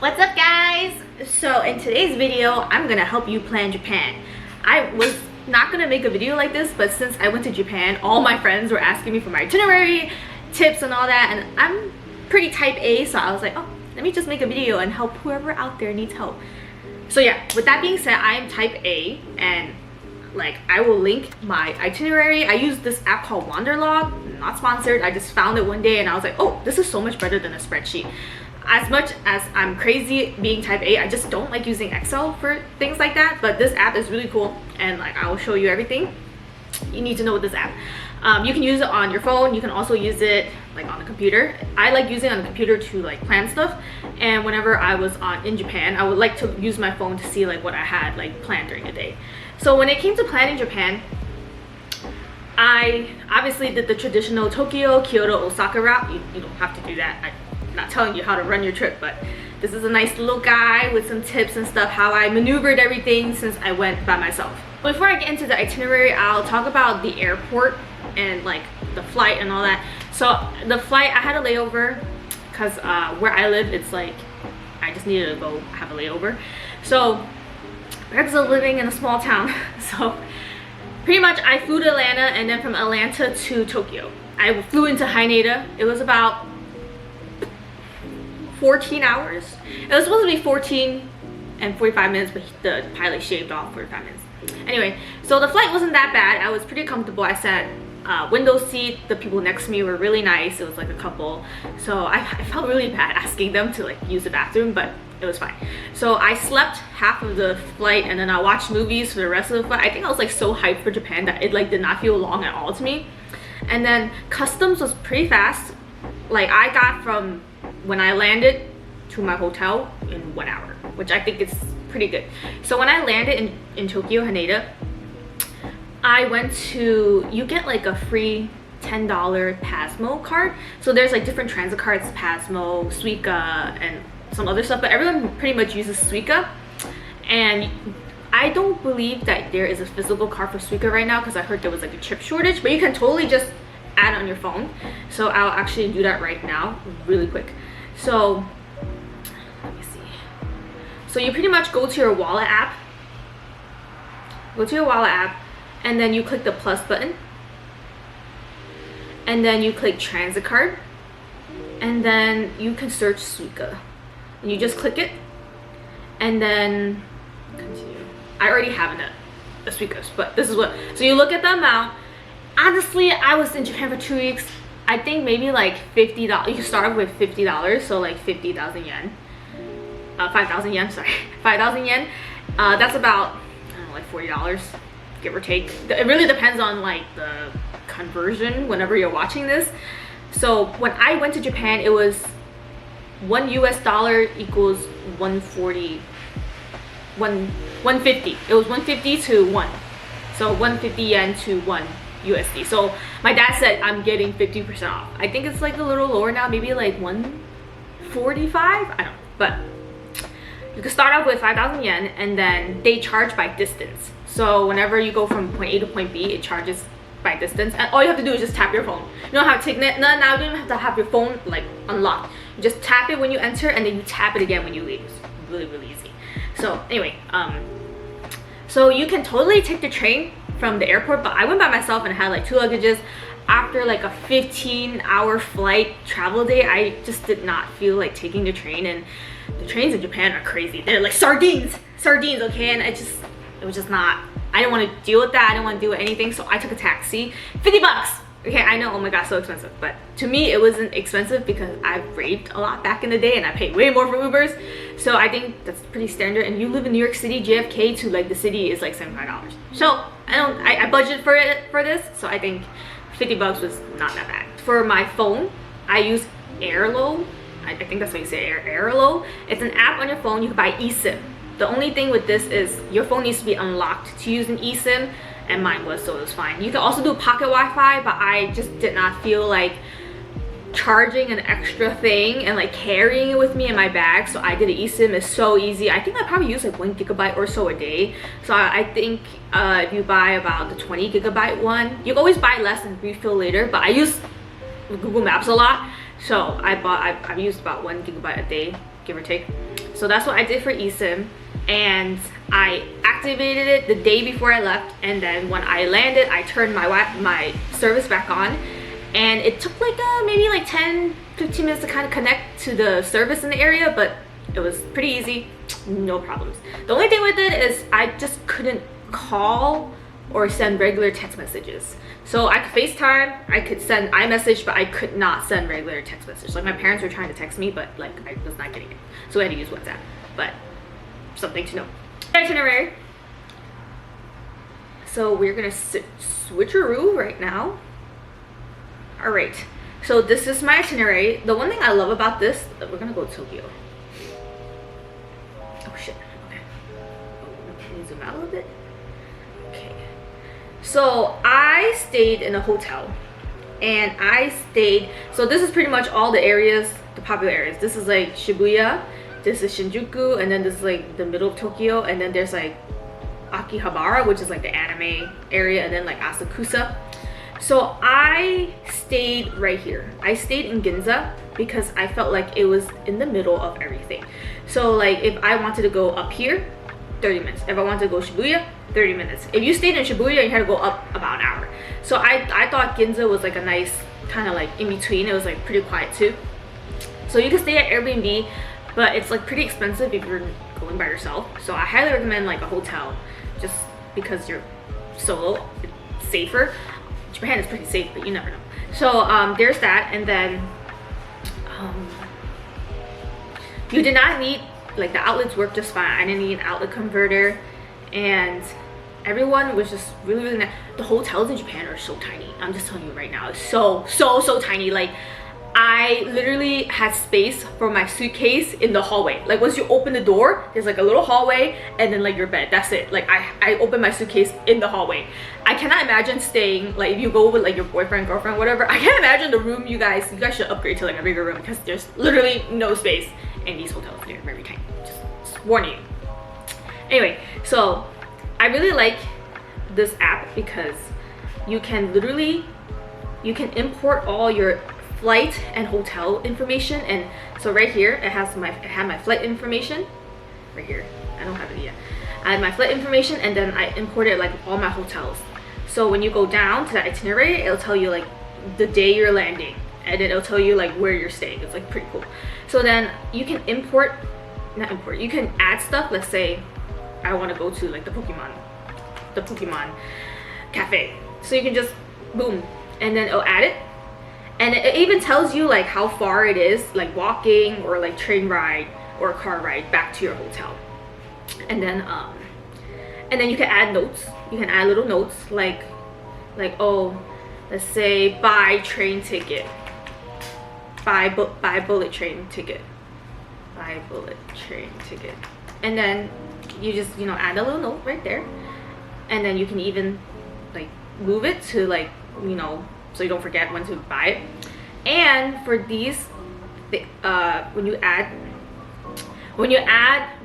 What's up guys? So in today's video, I'm gonna help you plan Japan. I was not gonna make a video like this, but since I went to Japan, all my friends were asking me for my itinerary, tips and all that, and I'm pretty type A, so I was like, oh, let me just make a video and help whoever out there needs help. So yeah, with that being said, I am type A, and like I will link my itinerary. I use this app called Wanderlog, not sponsored. I just found it one day and I was like, oh, this is so much better than a spreadsheet. As much as I'm crazy being type A, I just don't like using Excel for things like that, but this app is really cool and like I will show you everything you need to know with this app. You can use it on your phone, you can also use it like on the computer. I like using it on the computer to like plan stuff, and whenever I was in Japan, I would like to use my phone to see like what I had like planned during the day. So when it came to planning Japan, I obviously did the traditional Tokyo, Kyoto, Osaka route. You don't have to do that. I'm not telling you how to run your trip, but this is a nice little guide with some tips and stuff, how I maneuvered everything since I went by myself. Before I get into the itinerary, I'll talk about the airport and like the flight and all that. So the flight, I had a layover because where I live, it's like I just needed to go have a layover. So because of living in a small town, so pretty much I flew to Atlanta, and then from Atlanta to Tokyo. I flew into Haneda. It was about 14 hours. It was supposed to be 14 and 45 minutes, but the pilot shaved off 45 minutes. Anyway, so the flight wasn't that bad. I was pretty comfortable. I sat window seat. The people next to me were really nice. It was like a couple. So I felt really bad asking them to like use the bathroom, but it was fine. So I slept half of the flight and then I watched movies for the rest of the flight. I think I was like so hyped for Japan that it like did not feel long at all to me. And then customs was pretty fast. Like I got from when I landed to my hotel in 1 hour, which I think is pretty good. So when I landed in Tokyo, Haneda, I went to, you get like a free $10 Pasmo card. So there's like different transit cards, Pasmo, Suica, and some other stuff, but everyone pretty much uses Suica. And I don't believe that there is a physical card for Suica right now because I heard there was like a chip shortage, but you can totally just add it on your phone. So I'll actually do that right now really quick. So let me see. So you pretty much go to your wallet app, and then you click the plus button, and then you click transit card, and then you can search Suica, and you just click it, and then continue. I already have a Suica, but this is what, so you look at the amount. Honestly, I was in Japan for 2 weeks. I think maybe like $50. You can start with $50, so like 50,000 yen. 5,000 yen, sorry. 5,000 yen. That's about, I don't know, like $40, give or take. It really depends on like the conversion whenever you're watching this. So when I went to Japan, it was $1 US equals 140, 150. It was 150 to 1. So 150 yen to 1 USD. So my dad said I'm getting 50% off. I think it's like a little lower now, maybe like 145. I don't know, but you can start off with 5,000 yen, and then they charge by distance. So whenever you go from point A to point B, it charges by distance, and all you have to do is just tap your phone. You don't have to take it. No, now you don't have to have your phone like unlocked. You just tap it when you enter, and then you tap it again when you leave. It's really, really easy. So anyway, so you can totally take the train from the airport, but I went by myself and had like 2 luggages. After like a 15-hour flight travel day, I just did not feel like taking the train, and the trains in Japan are crazy. They're like sardines, okay? And it was just not, I didn't want to deal with that. I didn't want to deal with anything, so I took a taxi. 50 bucks. Okay, I know, oh my god, so expensive, but to me it wasn't expensive because I've raved a lot back in the day and I paid way more for Ubers. So I think that's pretty standard, and you live in New York City, JFK to like the city is like $75. So I budgeted for this, so I think 50 bucks was not that bad. For my phone, I use AIRALO. I think that's how you say it, AIRALO. It's an app on your phone. You can buy eSIM. The only thing with this is your phone needs to be unlocked to use an eSIM, and mine was, so it was fine. You can also do pocket Wi-Fi, but I just did not feel like charging an extra thing and like carrying it with me in my bag, so I did an eSIM. It's so easy. I think I probably use like 1 gigabyte or so a day. So I think if you buy about the 20 gigabyte one, you can always buy less and refill later, but I use Google Maps a lot, so I've used about 1 gigabyte a day, give or take. So that's what I did for eSIM, and I activated it the day before I left, and then when I landed, I turned my service back on, and it took like maybe like 10-15 minutes to kind of connect to the service in the area, but it was pretty easy, no problems. The only thing with it is I just couldn't call or send regular text messages. So I could FaceTime, I could send iMessage, but I could not send regular text messages. Like my parents were trying to text me, but like I was not getting it. So I had to use WhatsApp, but something to know. Itinerary. So we're gonna switcheroo right now. All right, so this is my itinerary. The one thing I love about this, we're gonna go to Tokyo. Oh shit, okay. Can you zoom out a little bit? Okay. So I stayed in a hotel, and so this is pretty much all the areas, the popular areas. This is like Shibuya, this is Shinjuku, and then this is like the middle of Tokyo, and then there's like Akihabara, which is like the anime area, and then like Asakusa. So I stayed right here. I stayed in Ginza because I felt like it was in the middle of everything. So like if I wanted to go up here, 30 minutes. If I wanted to go Shibuya, 30 minutes. If you stayed in Shibuya, you had to go up about an hour. So I thought Ginza was like a nice kind of like in between. It was like pretty quiet too. So you can stay at Airbnb, but it's like pretty expensive if you're going by yourself. So I highly recommend like a hotel just because you're solo. It's safer. Japan is pretty safe, but you never know. So there's that, and then you did not need, like the outlets worked just fine. I didn't need an outlet converter, and everyone was just really nice. The hotels in Japan are so tiny. I'm just telling you right now, it's so tiny. Like I literally had space for my suitcase in the hallway. Like once you open the door, there's like a little hallway and then like your bed. That's it. Like I opened my suitcase in the hallway. I cannot imagine staying, like if you go with like your boyfriend, girlfriend, whatever, I can't imagine the room you guys should upgrade to like a bigger room because there's literally no space in these hotels. They're very tiny. Just warning you. Anyway, so I really like this app because you can import all your flight and hotel information. And so right here it had my flight information right here. I don't have it yet. I had my flight information, and then I imported like all my hotels. So when you go down to the itinerary, it'll tell you like the day you're landing, and then it'll tell you like where you're staying. It's like pretty cool. So then you can you can add stuff. Let's say I want to go to like the Pokemon cafe. So you can just boom, and then it'll add it. And it even tells you like how far it is, like walking or like train ride or car ride back to your hotel. And then you can add notes. You can add little notes like oh, let's say buy train ticket, buy bullet train ticket, buy bullet train ticket. And then you just add a little note right there. And then you can even like move it to like so you don't forget when to buy it. And for these, when you add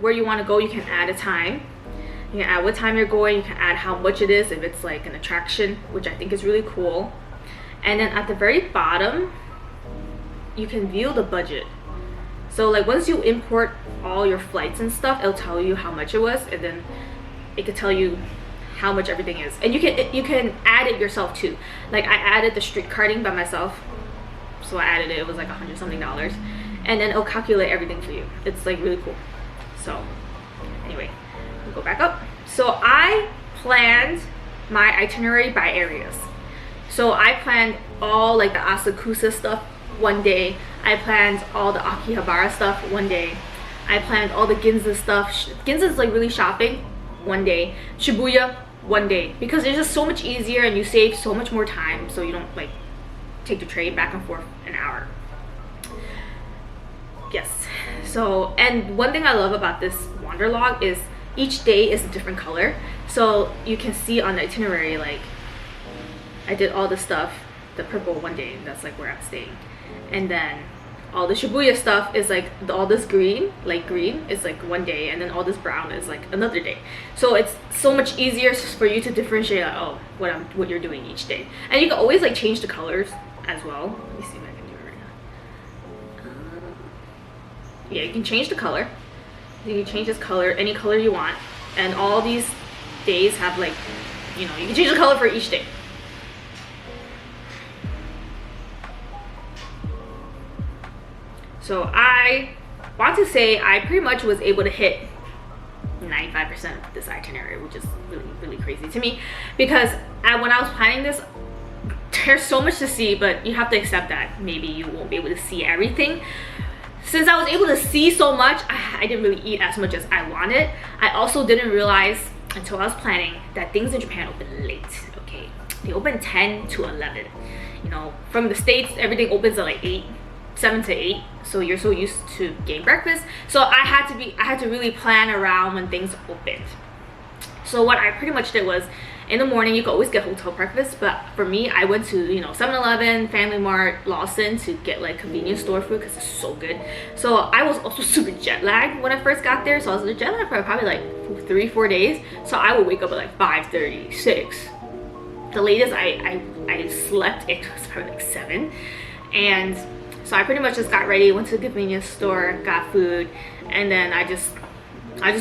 where you want to go, you can add a time. You can add what time you're going. You can add how much it is if it's like an attraction, which I think is really cool. And then at the very bottom, you can view the budget. So like once you import all your flights and stuff, it'll tell you how much it was, and then it could tell you how much everything is. And you can add it yourself too. Like I added the street carding by myself, so I added it. It was like $100-something, and then it'll calculate everything for you. It's like really cool. So anyway, we'll go back up. So I planned my itinerary by areas. So I planned all like the Asakusa stuff one day. I planned all the Akihabara stuff one day. I planned all the Ginza stuff. Ginza is like really shopping one day. Shibuya one day, because it's just so much easier and you save so much more time, so you don't like take the train back and forth an hour. Yes. So, and one thing I love about this Wanderlog is each day is a different color, so you can see on the itinerary like I did all the stuff, the purple one day, that's like where I'm staying, and then all the Shibuya stuff is like all this green, like green is like one day, and then all this brown is like another day. So it's so much easier for you to differentiate like, oh, what you're doing each day. And you can always like change the colors as well. Let me see if I can do it right now. Yeah, you can change the color. You can change this color, any color you want. And all these days have like, you know, you can change the color for each day. So I want to say I pretty much was able to hit 95% of this itinerary, which is really, really crazy to me, because when I was planning this, there's so much to see, but you have to accept that maybe you won't be able to see everything. Since I was able to see so much, I didn't really eat as much as I wanted. I also didn't realize until I was planning that things in Japan open late, okay? They open 10 to 11. You know, from the States, everything opens at like 7 to 8, so you're so used to getting breakfast. So I had to really plan around when things opened. So what I pretty much did was, in the morning you could always get hotel breakfast, but for me I went to, you know, 7-Eleven, Family Mart, Lawson to get like convenience store food because it's so good. So I was also super jet lagged when I first got there, so I was jet lagged for probably like 3-4 days. So I would wake up at like 5:30, 6. The latest I slept, it was probably like 7. And so I pretty much just got ready, went to the convenience store, got food, and then I just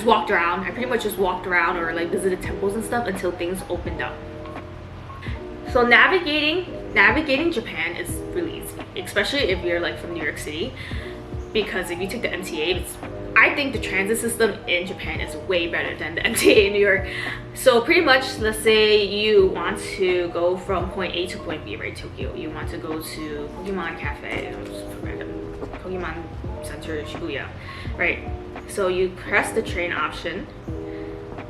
walked around. I pretty much just walked around or like visited temples and stuff until things opened up. So navigating Japan is really easy, especially if you're like from New York City, because if you take the MTA, I think the transit system in Japan is way better than the MTA in New York. So pretty much, let's say you want to go from point A to point B, right? Tokyo. You want to go to Pokemon Cafe, Pokemon Center, Shibuya, right? So you press the train option,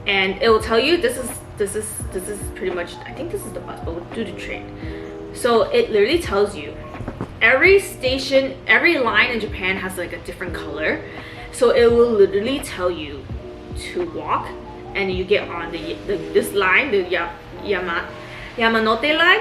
and it will tell you this is pretty much, I think this is the bus, but we'll do the train. So it literally tells you every station, every line in Japan has like a different color. So it will literally tell you to walk, and you get on this line, the Yamanote line,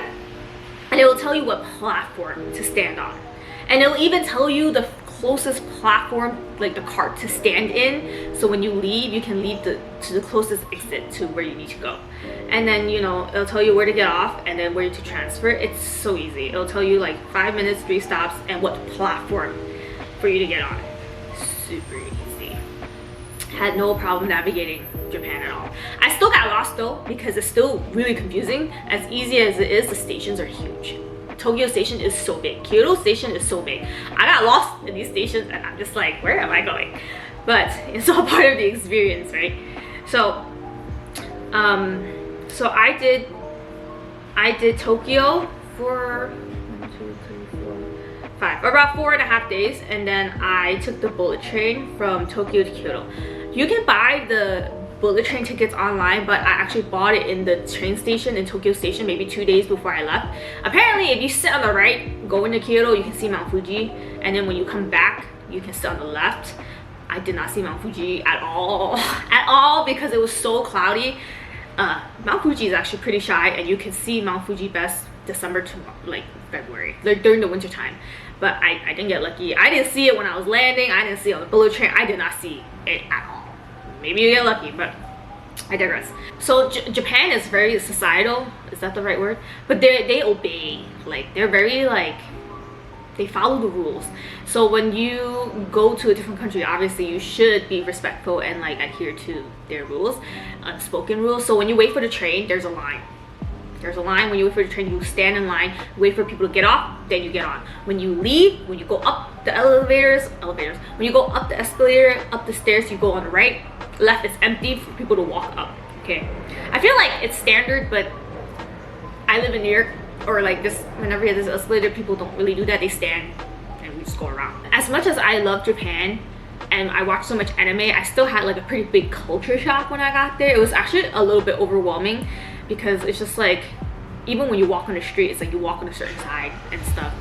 and it will tell you what platform to stand on. And it will even tell you the closest platform, like the cart to stand in. So when you leave, you can leave to the closest exit to where you need to go. And then, you know, it'll tell you where to get off and then where to transfer. It's so easy. It'll tell you like 5 minutes, 3 stops, and what platform for you to get on. Super easy. Had no problem navigating Japan at all. I still got lost though, because it's still really confusing. As easy as it is, the stations are huge. Tokyo station is so big. Kyoto station is so big. I got lost in these stations and I'm just like, where am I going? But it's all part of the experience, right? So so I did Tokyo for 5, about 4.5 days, and then I took the bullet train from Tokyo to Kyoto. You can buy the bullet train tickets online, but I actually bought it in the train station in Tokyo Station maybe 2 days before I left. Apparently, if you sit on the right going to Kyoto, you can see Mount Fuji, and then when you come back, you can sit on the left. I did not see Mount Fuji at all because it was so cloudy. Mount Fuji is actually pretty shy, and you can see Mount Fuji best December to like February, like during the winter time. But I didn't get lucky. I didn't see it when I was landing. I didn't see it on the bullet train. I did not see it at all. Maybe you get lucky, but I digress. So Japan is very societal. Is that the right word? But they obey. Like they're very like, they follow the rules. So when you go to a different country, obviously you should be respectful and like adhere to their rules, unspoken rules. So when you wait for the train, there's a line. There's a line. When you wait for the train, you stand in line, wait for people to get off, then you get on. When you leave, when you go up the elevators, when you go up the escalator, up the stairs, you go on the right. Left is empty for people to walk up. Okay, I feel like it's standard, but I live in New York, or like this, whenever there's an escalator, people don't really do that. They stand and we just go around. As much as I love Japan and I watched so much anime, I still had like a pretty big culture shock when I got there. It was actually a little bit overwhelming, because it's just like, even when you walk on the street, it's like you walk on a certain side and stuff.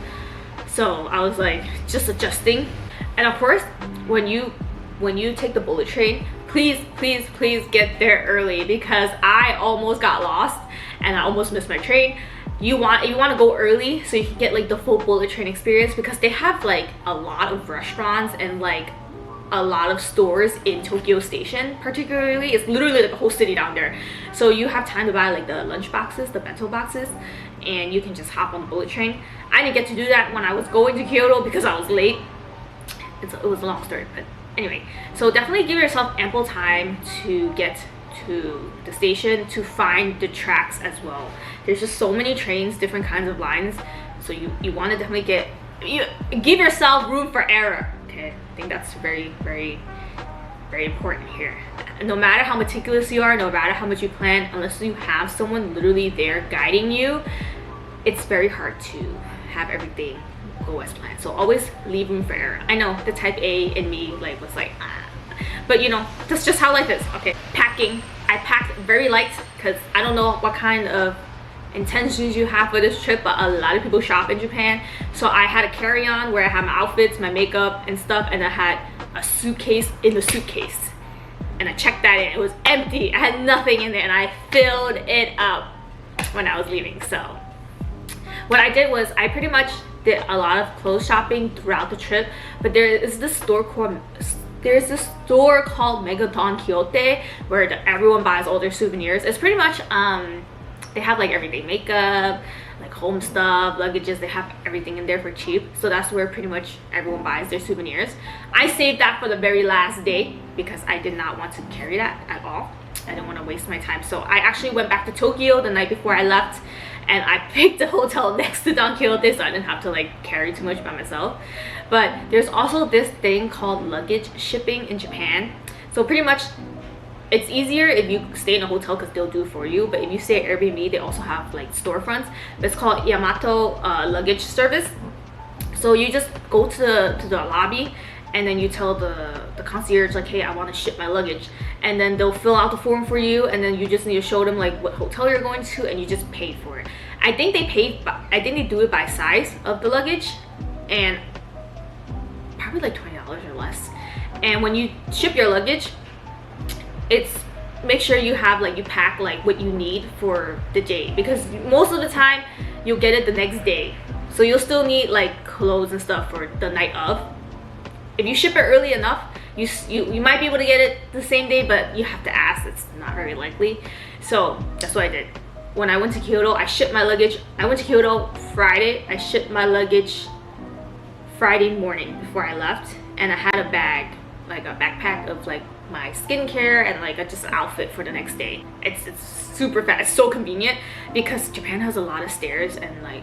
So I was like just adjusting. And of course, when you take the bullet train, please get there early, because I almost got lost and I almost missed my train. You want to go early so you can get like the full bullet train experience, because they have like a lot of restaurants and like a lot of stores in Tokyo Station. Particularly, it's literally like a whole city down there, so you have time to buy like the lunch boxes, the bento boxes, and you can just hop on the bullet train. I didn't get to do that when I was going to Kyoto because I was late. It was a long story, but Anyway, so definitely give yourself ample time to get to the station, to find the tracks as well. There's just so many trains, different kinds of lines, so you want to definitely give yourself room for error. Okay, I think that's very important here. No matter how meticulous you are, no matter how much you plan, unless you have someone literally there guiding you, it's very hard to have everything go as planned. So always leave room for error. I know the type A in me like was like but you know, that's just how life is. Okay, packing. I packed very light because I don't know what kind of intentions you have for this trip, but a lot of people shop in Japan. So I had a carry-on where I had my outfits, my makeup and stuff, and I had a suitcase in the suitcase, and I checked that in. It was empty. I had nothing in there, and I filled it up when I was leaving. So what I did was I pretty much did a lot of clothes shopping throughout the trip, but there's this store called Megaton Kyoto where everyone buys all their souvenirs. It's pretty much they have like everything, makeup, like home stuff, luggages, they have everything in there for cheap. So that's where pretty much everyone buys their souvenirs. I saved that for the very last day because I did not want to carry that at all. I didn't want to waste my time. So I actually went back to Tokyo the night before I left, and I picked a hotel next to Don Quixote, so I didn't have to like carry too much by myself. But there's also this thing called luggage shipping in Japan. So pretty much it's easier if you stay in a hotel because they'll do it for you, but if you stay at Airbnb, they also have like storefronts. It's called YAMATO luggage service. So you just go to the lobby, and then you tell the concierge like, hey, I want to ship my luggage, and then they'll fill out the form for you, and then you just need to show them like what hotel you're going to, and you just pay for it. I think they do it by size of the luggage, and probably like $20 or less. And when you ship your luggage, it's make sure you have like, you pack like what you need for the day, because most of the time you'll get it the next day, so you'll still need like clothes and stuff for the night of. If you ship it early enough, you might be able to get it the same day, but you have to ask. It's not very likely. So that's what I did. When I went to Kyoto, I shipped my luggage. I went to Kyoto Friday. I shipped my luggage Friday morning before I left, and I had a bag, like a backpack of like my skincare and like just an outfit for the next day. It's super fast. It's so convenient because Japan has a lot of stairs, and like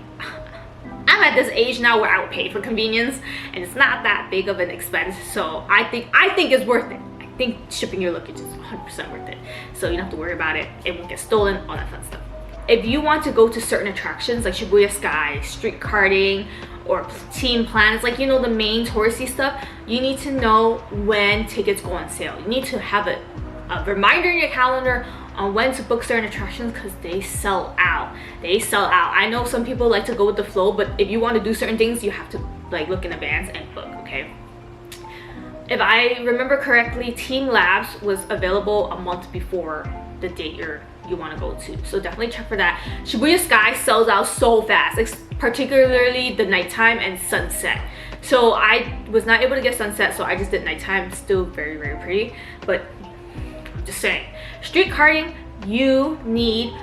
I'm at this age now where I would pay for convenience, and it's not that big of an expense. So I think it's worth it. I think shipping your luggage is 100% worth it. So you don't have to worry about it. It won't get stolen, all that fun stuff. If you want to go to certain attractions like Shibuya Sky, street karting, or team planets, like, you know, the main touristy stuff, you need to know when tickets go on sale. You need to have a reminder in your calendar on when to book certain attractions, because they sell out. They sell out. I know some people like to go with the flow, but if you want to do certain things, you have to like look in advance and book. Okay, if I remember correctly, TEAMLAB was available a month before the date you want to go to, so definitely check for that. Shibuya Sky sells out so fast, particularly the nighttime and sunset. So I was not able to get sunset, so I just did nighttime. Still very pretty, but just saying. Street karting, you need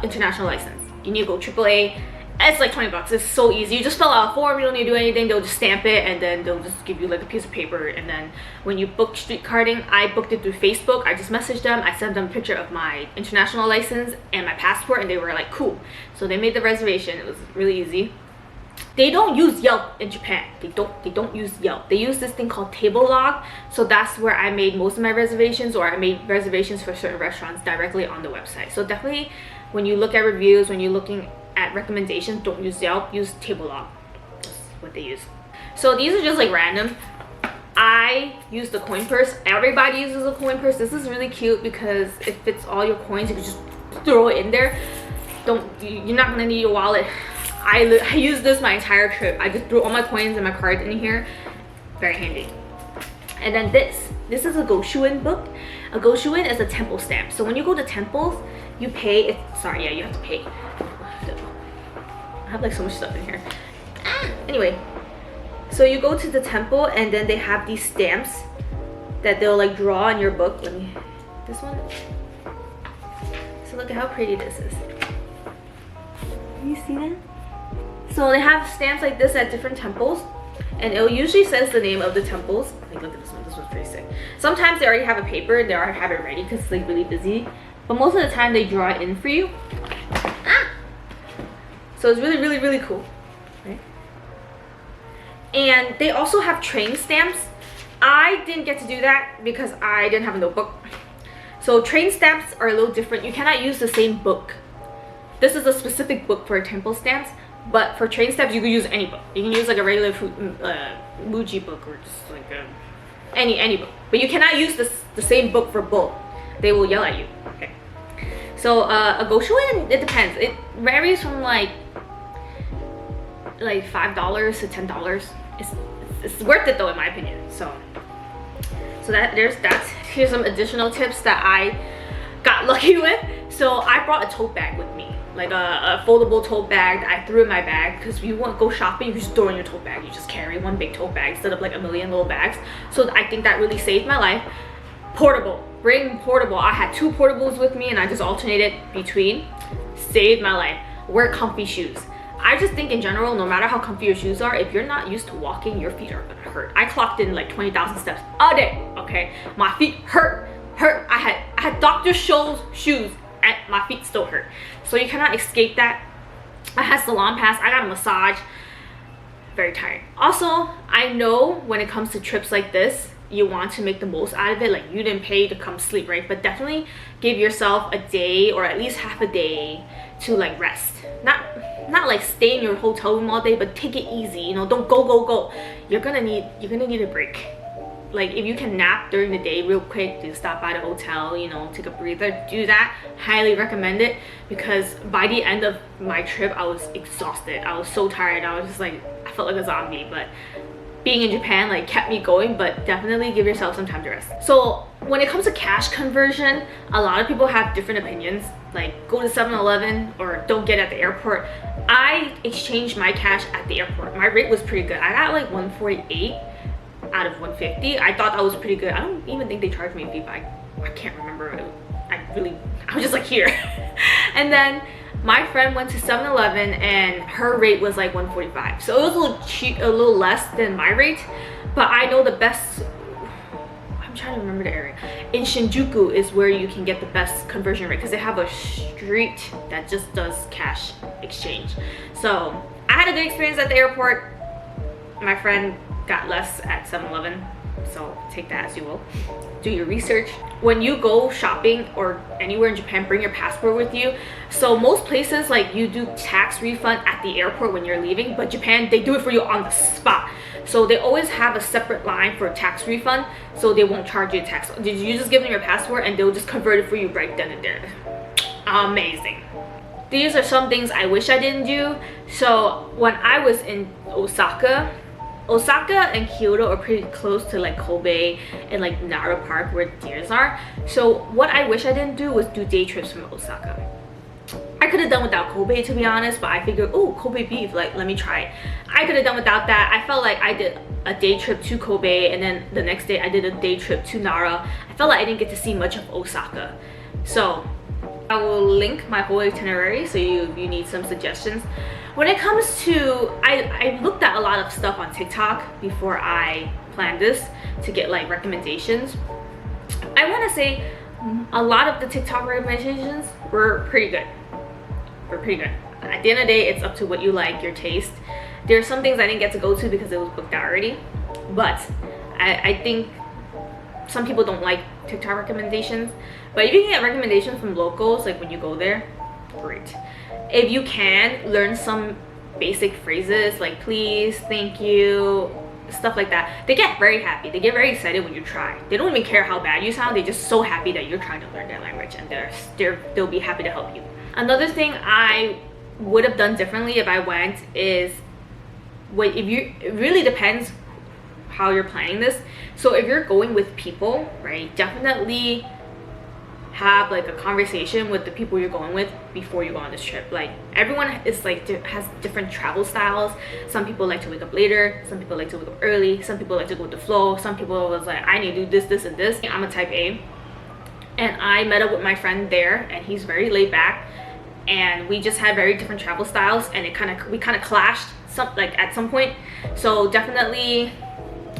international license. You need to go AAA. It's like 20 bucks. It's so easy. You just fill out a form. You don't need to do anything. They'll just stamp it, and then they'll just give you like a piece of paper. And then when you book street karting, I booked it through Facebook. I just messaged them. I sent them a picture of my international license and my passport, and they were like, cool. So they made the reservation. It was really easy. They don't use Yelp in Japan. They don't use Yelp. They use this thing called TABLELOG. So that's where I made most of my reservations, or I made reservations for certain restaurants directly on the website. So definitely when you look at reviews, when you're looking at recommendations, don't use Yelp, use TABLELOG. That's what they use. So these are just like random. I use the coin purse. Everybody uses a coin purse. This is really cute because it fits all your coins. You can just throw it in there. You're not gonna need a wallet. I used this my entire trip. I just threw all my coins and my cards in here. Very handy. And then this is a Goshuin book. A Goshuin is a temple stamp. So when you go to temples, you pay. Sorry, yeah, you have to pay. I have like so much stuff in here. Anyway, so you go to the temple, and then they have these stamps that they'll like draw on your book. Let me, this one. So look at how pretty this is. You see that? So they have stamps like this at different temples, and it usually says the name of the temples. Like look at this one. This one's pretty sick. Sometimes they already have a paper. They already have it ready because it's like really busy. But most of the time they draw it in for you. So it's really, really, really cool. Right? And they also have train stamps. I didn't get to do that because I didn't have a notebook. So train stamps are a little different. You cannot use the same book. This is a specific book for temple stamps, but for train stamps you can use any book. You can use like a regular Muji book or just like any book. But you cannot use the same book for both. They will yell at you. Okay. So a Goshuin, it depends. It varies from like $5 to $10. It's worth it though in my opinion. So there's that. Here's some additional tips that I got lucky with. So I brought a tote bag with me, like a foldable tote bag that I threw in my bag because you want to go shopping, you just throw in your tote bag. You just carry one big tote bag instead of like a million little bags. So I think that really saved my life. Portable, bring portable. I had 2 portables with me and I just alternated between. Saved my life. Wear comfy shoes. I just think in general, no matter how comfy your shoes are, if you're not used to walking, your feet are gonna hurt. I clocked in like 20,000 steps a day, okay? My feet hurt. I had Dr. Scholl's shoes and my feet still hurt. So you cannot escape that. I had salon pass, I got a massage. Very tired. Also, I know when it comes to trips like this, you want to make the most out of it. Like you didn't pay to come sleep, right? But definitely give yourself a day or at least half a day to like rest. Not like stay in your hotel room all day, but take it easy, you know. Don't go. You're gonna need a break. Like if you can nap during the day real quick, just stop by the hotel, you know, take a breather, do that. Highly recommend it because by the end of my trip I was exhausted. I was so tired. I was just like, I felt like a zombie. But being in Japan like kept me going. But definitely give yourself some time to rest. So when it comes to cash conversion, a lot of people have different opinions. Like go to 7-Eleven or don't get at the airport. I exchanged my cash at the airport. My rate was pretty good. I got like 148 out of 150. I thought that was pretty good. I don't even think they charged me a fee, but I can't remember. I was just like here. And then my friend went to 7-Eleven and her rate was like 145. So it was a little cheap, a little less than my rate. But I know the best, I'm trying to remember the area. In Shinjuku is where you can get the best conversion rate because they have a street that just does cash exchange. So I had a good experience at the airport. My friend got less at 7-Eleven, so take that as you will. Do your research. When you go shopping or anywhere in Japan, bring your passport with you. So most places like you do tax refund at the airport when you're leaving, but Japan, they do it for you on the spot. So they always have a separate line for tax refund, so they won't charge you tax. You just give them your passport and they'll just convert it for you right then and there. Amazing. These are some things I wish I didn't do. So when I was in Osaka and Kyoto are pretty close to like Kobe and like Nara Park where deers are. So what I wish I didn't do was do day trips from Osaka. I could have done without Kobe to be honest, but I figured, oh, Kobe beef, like let me try it. I could have done without that. I felt like I did a day trip to Kobe and then the next day I did a day trip to Nara. I felt like I didn't get to see much of Osaka. So I will link my whole itinerary so you need some suggestions. When it comes to, I looked at a lot of stuff on TikTok before I planned this to get like recommendations. I want to say a lot of the TikTok recommendations were pretty good. At the end of the day, it's up to what you like, your taste. There are some things I didn't get to go to because it was booked out already. But I think some people don't like TikTok recommendations. But if you can get recommendations from locals, like when you go there, great. If you can, learn some basic phrases like please, thank you, stuff like that. They get very happy. They get very excited when you try. They don't even care how bad you sound. They're just so happy that you're trying to learn their language and they'll be happy to help you. Another thing I would have done differently if I went is, it really depends how you're planning this. So if you're going with people, right, definitely have like a conversation with the people you're going with before you go on this trip. Like everyone is like has different travel styles. Some people like to wake up later, some people like to wake up early, some people like to go with the flow, some people was like I need to do this and this. I'm a type A and I met up with my friend there and he's very laid back and we just had very different travel styles and we kind of clashed at some point. So definitely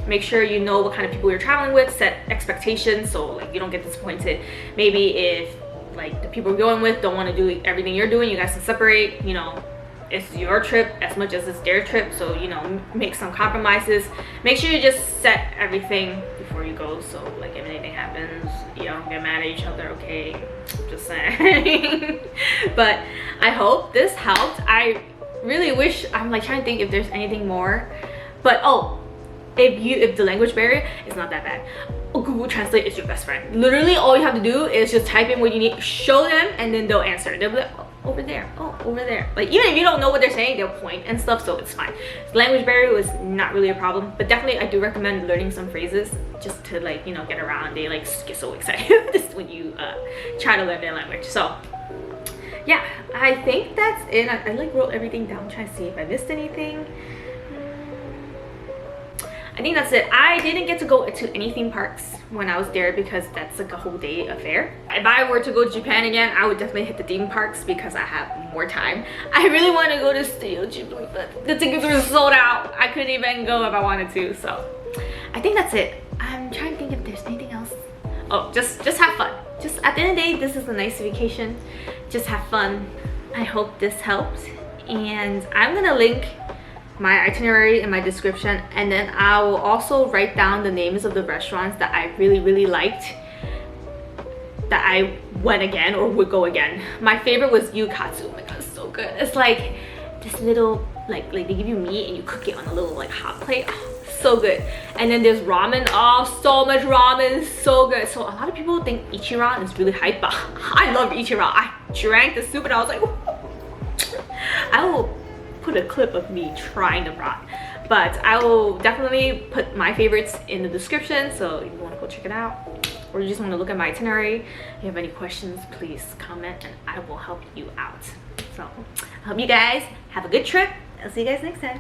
make sure you know what kind of people you're traveling with, set expectations so like you don't get disappointed. Maybe if like the people you're going with don't want to do everything you're doing, you guys can separate. You know, it's your trip as much as it's their trip, so you know, make some compromises. Make sure you just set everything before you go, so like if anything happens, you don't get mad at each other, okay? Just saying. But I hope this helped. I really wish, I'm like trying to think if there's anything more, but oh, if the language barrier is not that bad, Google Translate is your best friend. Literally all you have to do is just type in what you need, show them, and then they'll answer. They'll be like, oh, over there, oh, over there. Like even if you don't know what they're saying, they'll point and stuff, so it's fine. The language barrier was not really a problem, but definitely I do recommend learning some phrases just to like, you know, get around. They like get so excited just when you try to learn their language. So yeah, I think that's it. I like wrote everything down, trying to see if I missed anything. I think that's it. I didn't get to go to any theme parks when I was there because that's like a whole day affair. If I were to go to Japan again, I would definitely hit the theme parks because I have more time. I really want to go to Studio Ghibli, but the tickets were sold out. I couldn't even go if I wanted to, so I think that's it. I'm trying to think if there's anything else. Oh, just have fun. Just at the end of the day, this is a nice vacation. Just have fun. I hope this helped, and I'm gonna link my itinerary in my description, and then I will also write down the names of the restaurants that I really liked, that I went again or would go again. My favorite was GYUKATSU. Oh my god, it's so good. It's like this little like they give you meat and you cook it on a little like hot plate. Oh, so good. And then there's ramen. Oh, so much ramen, so good. So a lot of people think ICHIRAN is really hype, but I love ICHIRAN. I drank the soup and I was like, I will put a clip of me trying the broth, but I will definitely put my favorites in the description, so if you want to go check it out or you just want to look at my itinerary, if you have any questions, please comment and I will help you out. So I hope you guys have a good trip. I'll see you guys next time.